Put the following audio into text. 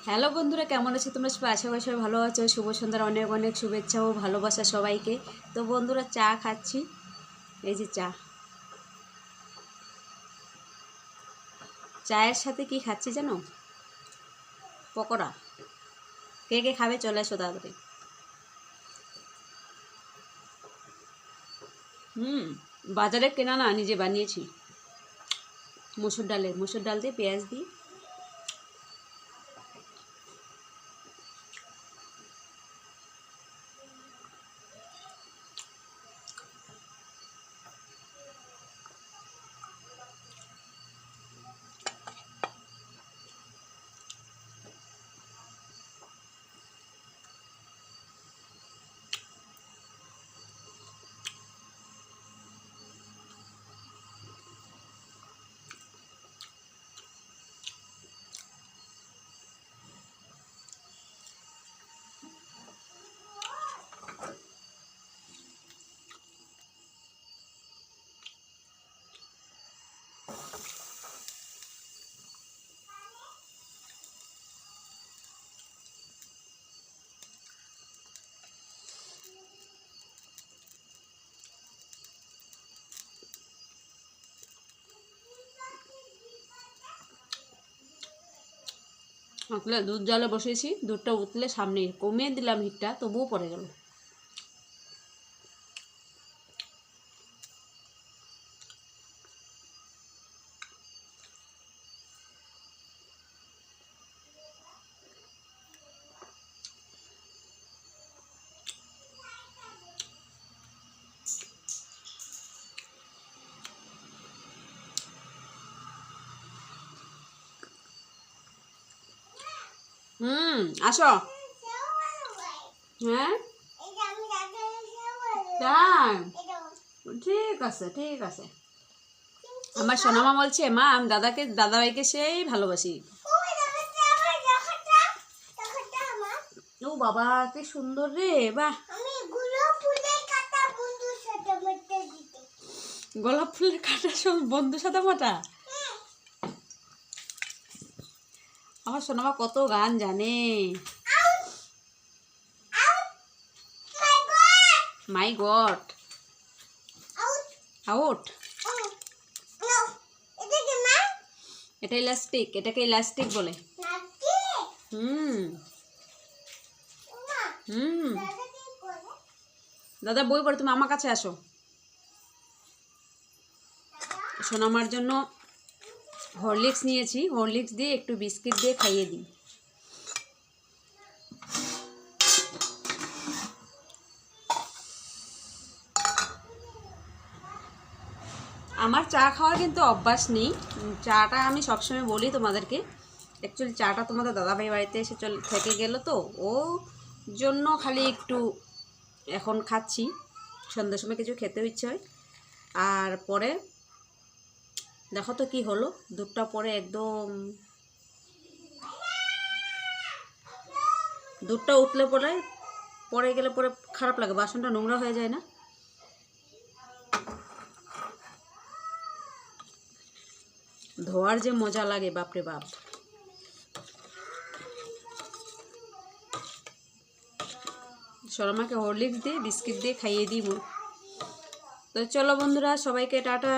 Hello বন্ধুরা, কেমন আছো তোমরা সবাই? আশা করি সবাই ভালো আছো। শুভ সন্ধ্যার অনেক অনেক শুভেচ্ছা ও ভালোবাসা সবাইকে। তো বন্ধুরা, চা খাচ্ছি। এই যে চা, চায়ের সাথে কি খাচ্ছি জানো? পকোড়া। কে কে খাবে চলে এসো তাড়াতাড়ি। বাজারে কেনা না, নিজে বানিয়েছি। মসুর ডাল দিয়ে পেঁয়াজ দিই। আসলে দুধ জালে বসিয়েছি, দুধটা উতলে সামনে কমিয়ে দিলাম হিটটা, তবুও পড়ে গেল। আসো। হ্যাঁ, তাই ঠিক আছে, ঠিক আছে। আমার সোনামা বলছে, মা আমি দাদাভাইকে সেই ভালোবাসি। ও বাবা, কি সুন্দর রে! বাহ, গোলাপ ফুলের কাঁটা বন্ধুর সাথে মাটা। আমার সোনামা কত গান জানে। মাই গড, আউট। এটা ইলাস্টিক, এটাকে ইলাস্টিক বলে। দাদা বই পড়ে, তুমি আমার কাছে আসো। সোনামার জন্য হরলিক্স নিয়েছি, হরলিক্স দিয়ে একটু বিস্কিট দিয়ে খাইয়ে দিই। আমার চা খাওয়ার কিন্তু অভ্যাস নেই। চাটা আমি সবসময় বলি তোমাদেরকে, অ্যাকচুয়ালি চাটা তোমাদের দাদাভাই বাড়িতে এসে থেকে গেল, তো ও জন্য খালি একটু এখন খাচ্ছি। সন্ধ্যার সময় কিছু খেতেও ইচ্ছে হয়। আর পরে দেখো তো কি হলো, দুধটা পরে একদম দুধটা উতলে পরে গেলে পরে খারাপ লাগে, বাসনটা নোংরা হয়ে যায় না? ধোয়ার যে মজা লাগে, বাপরে বাপ। সোনামাকে হরলিক্স দিয়ে বিস্কিট দিয়ে খাইয়ে দিই। তো চলো বন্ধুরা, সবাইকে টাটা।